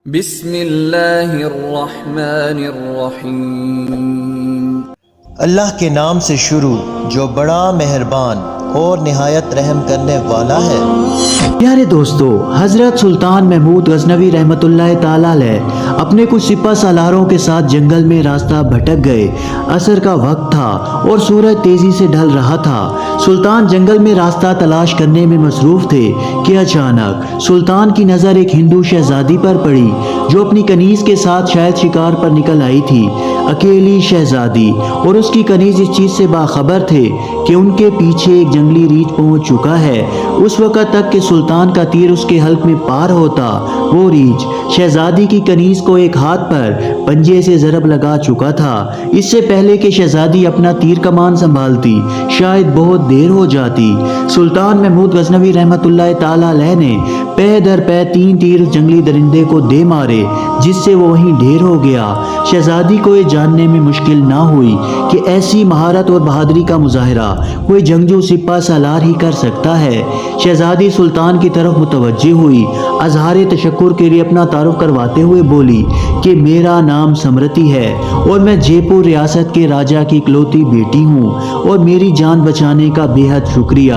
بسم اللہ الرحمن الرحیم۔ اللہ کے نام سے شروع جو بڑا مہربان اور نہایت رحم کرنے والا ہے۔ پیارے دوستو، حضرت سلطان محمود غزنوی رحمۃ اللہ تعالی علیہ اپنے کچھ سپہ سالاروں کے ساتھ جنگل میں راستہ بھٹک گئے۔ عصر کا وقت تھا اور سورج تیزی سے ڈھل رہا تھا۔ سلطان جنگل میں راستہ تلاش کرنے میں مصروف تھے کہ اچانک سلطان کی نظر ایک ہندو شہزادی پر پڑی جو اپنی کنیز کے ساتھ شاید شکار پر نکل آئی تھی۔ اکیلی شہزادی اور اس کی کنیز اس چیز سے باخبر تھے کہ ان کے پیچھے ایک جنگلی ریچھ پہنچ چکا ہے۔ اس وقت تک کہ سلطان کا تیر اس کے حلق میں پار ہوتا، وہ ریچھ شہزادی کی کنیز کو ایک ہاتھ پر پنجے سے ضرب لگا چکا تھا۔ اس سے پہلے کہ شہزادی اپنا تیر کمان سنبھالتی شاید بہت دیر ہو جاتی۔ سلطان محمود غزنوی رحمۃ اللہ تعالی علیہ نے پے در پے 3 تیر اس جنگلی درندے کو دے مارے، جس سے وہ وہیں ڈھیر ہو گیا۔ شہزادی کو یہ جاننے میں مشکل نہ ہوئی کہ ایسی مہارت اور بہادری کا مظاہرہ کوئی جنگجو سپہ سالار ہی کر سکتا ہے۔ شہزادی سلطان کی طرف متوجہ ہوئی، اظہار تشکر کے لیے اپنا تعارف کرواتے ہوئے بولی کہ میرا نام سمرتی ہے اور میں جے پور ریاست کے راجا کی اکلوتی بیٹی ہوں اور میری جان بچانے کا بے حد شکریہ۔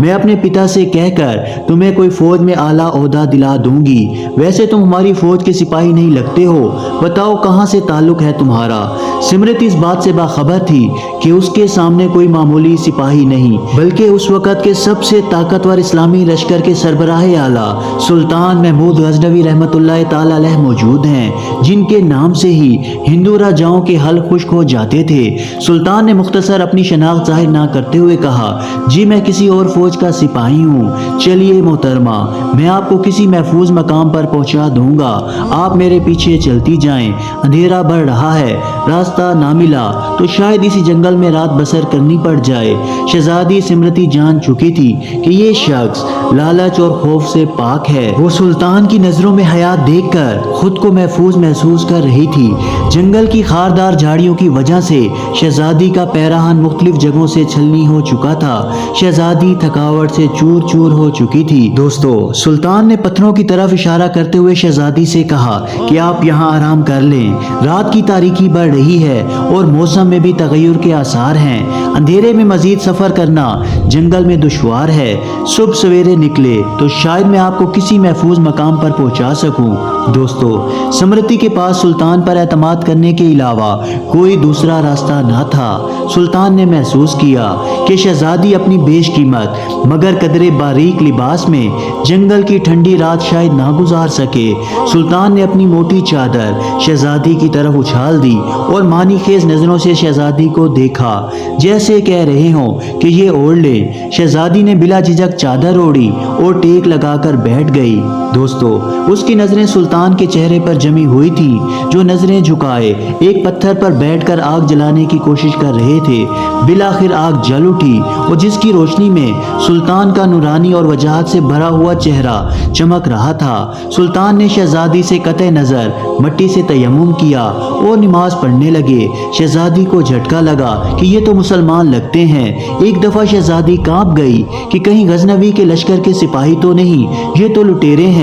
میں اپنے پتا سے کہہ کر تمہیں کوئی فوج میں اعلیٰ عہدہ دلا دوں گی۔ ویسے تم ہماری فوج کے سپاہی نہیں لگتے ہو، بتاؤ کہاں سے تعلق ہے تمہارا؟ سمرتی اس بات سے باخبر تھی کہ اس کے سامنے کوئی معمولی سپاہی نہیں بلکہ اس وقت کے سب سے طاقتور اسلامی لشکر کے سربراہ اعلیٰ سلطان محمود غزنوی رحمۃ اللہ تعالی علیہ موجود ہیں، جن کے نام سے ہی ہندو راجاؤں کے حل خشک ہو جاتے تھے۔ سلطان نے مختصر اپنی شناخت ظاہر نہ کرتے ہوئے کہا، جی میں کسی اور فوج کا سپاہی ہوں۔ چلیے محترمہ، میں آپ کو کسی محفوظ مقام پر پہنچا دوں گا، آپ میرے پیچھے چلتی جائیں۔ اندھیرا بڑھ رہا ہے، راستہ نہ ملا تو شاید اسی جنگل میں رات بسر کرنی پڑ جائے۔ شہزادی سمرتی جان چکی تھی کہ یہ شخص لالچ اور خوف سے پاک ہے۔ وہ سلطان کی نظروں میں حیات دیکھ کر خود کو محفوظ محسوس کر رہی تھی۔ جنگل کی خاردار جھاڑیوں کی وجہ سے شہزادی کا پیراہن مختلف جگہوں سے چھلنی ہو چکا تھا۔ شہزادی تھکاوٹ سے چور چور ہو چکی تھی۔ دوستو، سلطان نے پتھروں کی طرف اشارہ کرتے ہوئے شہزادی سے کہا کہ آپ یہاں آرام کر لیں۔ رات کی تاریکی بڑھ رہی ہے اور موسم میں بھی تغیر کے آثار ہیں۔ اندھیرے میں مزید سفر کرنا جنگل میں دشوار ہے۔ صبح سویرے نکلے تو شاید میں آپ کو کسی محفوظ مقام پر پہنچا سکوں۔ دوستو، سمرتی کے پاس سلطان پر اعتماد کرنے کے علاوہ کوئی دوسرا راستہ نہ تھا۔ سلطان نے محسوس کیا کہ شہزادی اپنی بیش قیمت مگر قدرے باریک لباس میں جنگل کی ٹھنڈی رات شاید نہ گزار سکے۔ سلطان نے اپنی موٹی چادر شہزادی کی طرف اچھال دی اور معنی خیز نظروں سے شہزادی کو دیکھا، جیسے کہہ رہے ہوں کہ یہ اوڑھ لیں۔ شہزادی نے بلا جھجک چادر اوڑھی اور ٹیک لگا کر بیٹھ گئی۔ دوستو، اس کی نظریں سلطان کے چہرے پر جمی ہوئی تھی، جو نظریں جھکائے ایک پتھر پر بیٹھ کر آگ جلانے کی کوشش کر رہے تھے۔ بالآخر آگ جل اٹھی اور جس کی روشنی میں سلطان کا نورانی اور وجاہت سے بھرا ہوا چہرہ چمک رہا تھا۔ سلطان نے شہزادی سے قطع نظر مٹی سے تیمم کیا اور نماز پڑھنے لگے۔ شہزادی کو جھٹکا لگا کہ یہ تو مسلمان لگتے ہیں۔ ایک دفعہ شہزادی کانپ گئی کہ کہیں غزنوی کے لشکر کے سپاہی تو نہیں، یہ تو لٹیرے ہیں،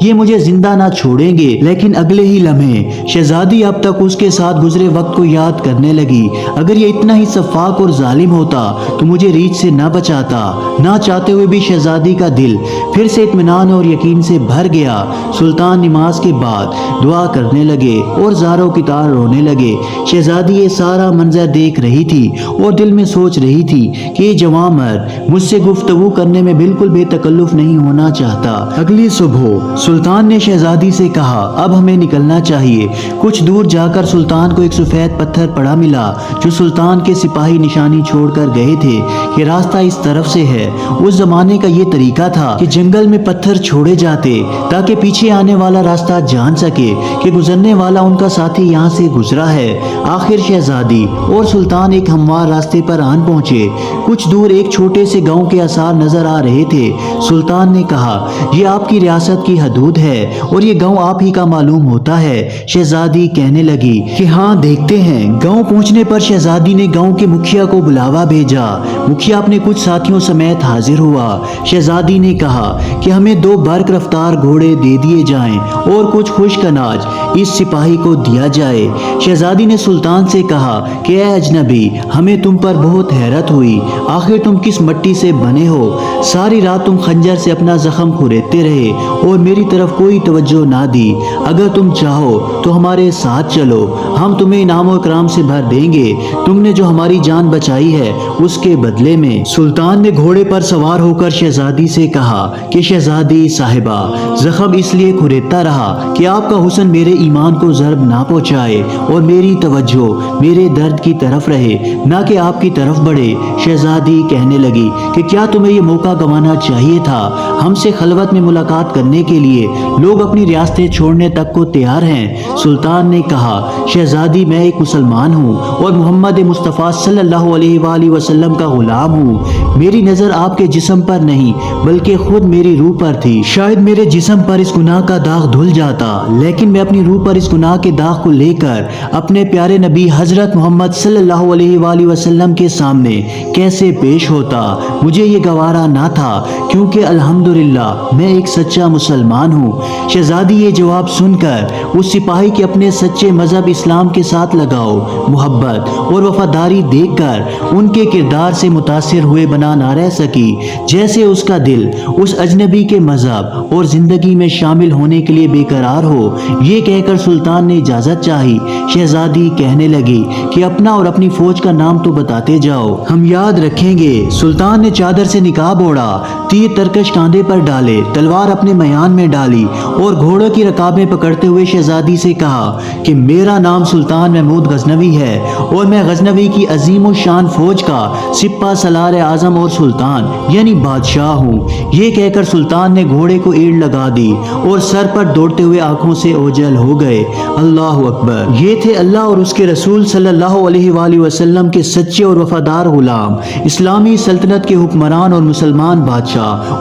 یہ مجھے زندہ نہ چھوڑیں گے۔ لیکن اگلے ہی لمحے شہزادی اب تک اس کے ساتھ گزرے وقت کو یاد کرنے لگی۔ اگر یہ اتنا ہی سفاک اور ظالم ہوتا تو مجھے ریچھ سے نہ بچاتا۔ نہ چاہتے ہوئے بھی شہزادی کا دل پھر سے اطمینان اور یقین سے بھر گیا۔ سلطان نماز کے بعد دعا کرنے لگے اور زاروں کی طرح رونے لگے۔ شہزادی یہ سارا منظر دیکھ رہی تھی اور دل میں سوچ رہی تھی کہ یہ جوان مرد مجھ سے گفتگو کرنے میں بالکل بے تکلف نہیں ہونا چاہتا۔ اگلی صبح سلطان نے شہزادی سے کہا، اب ہمیں نکلنا چاہیے۔ کچھ دور جا کر سلطان کو ایک سفید پتھر پڑا ملا جو سلطان کے سپاہی نشانی چھوڑ کر گئے تھے کہ راستہ اس طرف سے ہے۔ اس زمانے کا یہ طریقہ تھا کہ جنگل میں پتھر چھوڑے جاتے تاکہ پیچھے آنے والا راستہ جان سکے کہ گزرنے والا ان کا ساتھی یہاں سے گزرا ہے۔ آخر شہزادی اور سلطان ایک ہموار راستے پر آن پہنچے۔ کچھ دور ایک چھوٹے سے گاؤں کے آثار نظر آ رہے تھے۔ سلطان نے کہا، یہ آپ کی ریاست کی حدود ہے اور یہ گاؤں آپ ہی کا معلوم ہوتا ہے۔ شہزادی کہنے لگی کہ ہاں دیکھتے ہیں۔ گاؤں پہنچنے پر شہزادی نے گاؤں کے مکھیا کو بلاوا بھیجا۔ مکھیا اپنے کچھ ساتھیوں سمیت حاضر ہوا۔ شہزادی نے کہا کہ ہمیں 2 برق رفتار گھوڑے دے دیے جائیں اور کچھ خشک اناج اس سپاہی کو دیا جائے۔ شہزادی نے سلطان سے کہا کہ اے اجنبی، ہمیں تم پر بہت حیرت ہوئی۔ آخر تم کس مٹی سے بنے ہو؟ ساری رات تم خنجر سے اپنا زخم کھریدتے رہے اور میری طرف کوئی توجہ نہ دی۔ اگر تم چاہو تو ہمارے ساتھ چلو، ہم تمہیں انعام و اکرام سے بھر دیں گے، تم نے جو ہماری جان بچائی ہے اس کے بدلے میں۔ سلطان نے گھوڑے پر سوار ہو کر شہزادی سے کہا کہ شہزادی صاحبہ، زخم اس لیے کھریدتا رہا کہ آپ کا حسن میرے ایمان کو ضرب نہ پہنچائے اور میری توجہ میرے درد کی طرف رہے، نہ کہ آپ کی طرف بڑھے۔ شہزادی کہنے لگی کہ کیا تمہیں یہ موقع گنوانا چاہیے تھا؟ ہم سے خلوت میں ملاقات کرنے کے لیے لوگ اپنی ریاستیں چھوڑنے تک کو تیار ہیں۔ سلطان نے کہا، شہزادی میں ایک مسلمان ہوں اور محمد مصطفیٰ صلی اللہ علیہ وآلہ وسلم کا غلام ہوں۔ میری نظر آپ کے جسم پر نہیں بلکہ خود میری روح پر تھی۔ شاید میرے جسم پر اس گناہ کا داغ دھل جاتا، لیکن میں اپنی روح پر اس گناہ کے داغ کو لے کر اپنے پیارے نبی حضرت محمد صلی اللہ علیہ وآلہ وسلم کے سامنے کیسے پیش ہوتا؟ مجھے یہ گوارا نہ تھا، کیونکہ الحمدللہ میں ایک سچا مسلمان ہوں۔ شہزادی یہ جواب سن کر اس سپاہی کے اپنے سچے مذہب اسلام کے ساتھ لگاؤ، محبت اور وفاداری دیکھ کر ان کے کردار سے متاثر ہوئے بنا نہ رہ سکی، جیسے اس کا دل اس اجنبی کے مذہب اور زندگی میں شامل ہونے کے لیے بے قرار ہو۔ یہ کہہ کر سلطان نے اجازت چاہی۔ شہزادی کہنے لگی کہ اپنا اور اپنی فوج کا نام تو بتاتے جاؤ، ہم یاد رکھیں گے۔ سلطان نے چادر سے نقاب اوڑھا، تیر ترکش کاندھے پر ڈالے، تلوار اپنے میان میں ڈالی اور گھوڑوں کی رکابیں پکڑتے ہوئے شہزادی سے کہا کہ میرا نام سلطان محمود غزنوی ہے اور میں غزنوی کی عظیم و شان فوج کا سپہ سالار اعظم اور سلطان یعنی بادشاہ ہوں۔ یہ کہہ کر سلطان نے گھوڑے کو ایڑ لگا دی اور سر پر دوڑتے ہوئے آنکھوں سے اوجھل ہو گئے۔ اللہ اکبر! یہ تھے اللہ اور اس کے رسول صلی اللہ علیہ وآلہ وسلم کے سچے اور وفادار غلام، اسلامی سلطنت کے حکمران اور مسلمان بادشاہ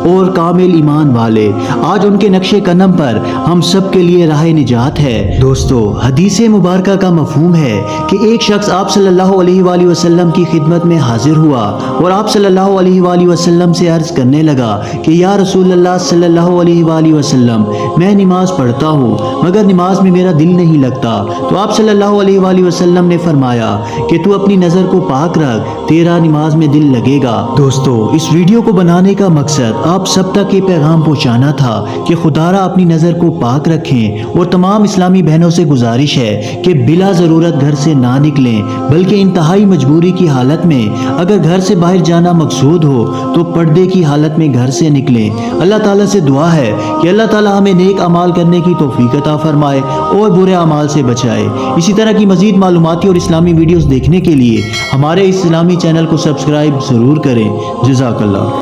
اور کامل ایمان والے۔ آج ان کے نقش قدم پر ہم سب کے لیے راہ نجات ہے۔ دوستو، حدیث مبارکہ کا مفہوم ہے کہ ایک شخص آپ صلی اللہ علیہ وآلہ وسلم کی خدمت میں حاضر ہوا اور آپ صلی اللہ علیہ وآلہ وسلم سے عرض کرنے لگا کہ یا رسول اللہ صلی اللہ علیہ وآلہ وسلم، میں نماز پڑھتا ہوں مگر نماز میں میرا دل نہیں لگتا۔ تو آپ صلی اللہ علیہ وآلہ وسلم نے فرمایا کہ تو اپنی نظر کو پاک رکھ، تیرا نماز میں دل لگے گا۔ دوستو، اس ویڈیو کو بنانے کا مقصد آپ سب تک یہ پیغام پہنچانا تھا کہ خدا را اپنی نظر کو پاک رکھیں، اور تمام اسلامی بہنوں سے گزارش ہے کہ بلا ضرورت گھر سے نہ نکلیں، بلکہ انتہائی مجبوری کی حالت میں اگر گھر سے باہر جانا مقصود ہو تو پردے کی حالت میں گھر سے نکلیں۔ اللہ تعالیٰ سے دعا ہے کہ اللہ تعالیٰ ہمیں نیک اعمال کرنے کی توفیق عطا فرمائے اور برے اعمال سے بچائے۔ اسی طرح کی مزید معلوماتی اور اسلامی ویڈیوز دیکھنے کے لیے ہمارے اسلامی چینل کو سبسکرائب ضرور کریں۔ جزاک اللہ۔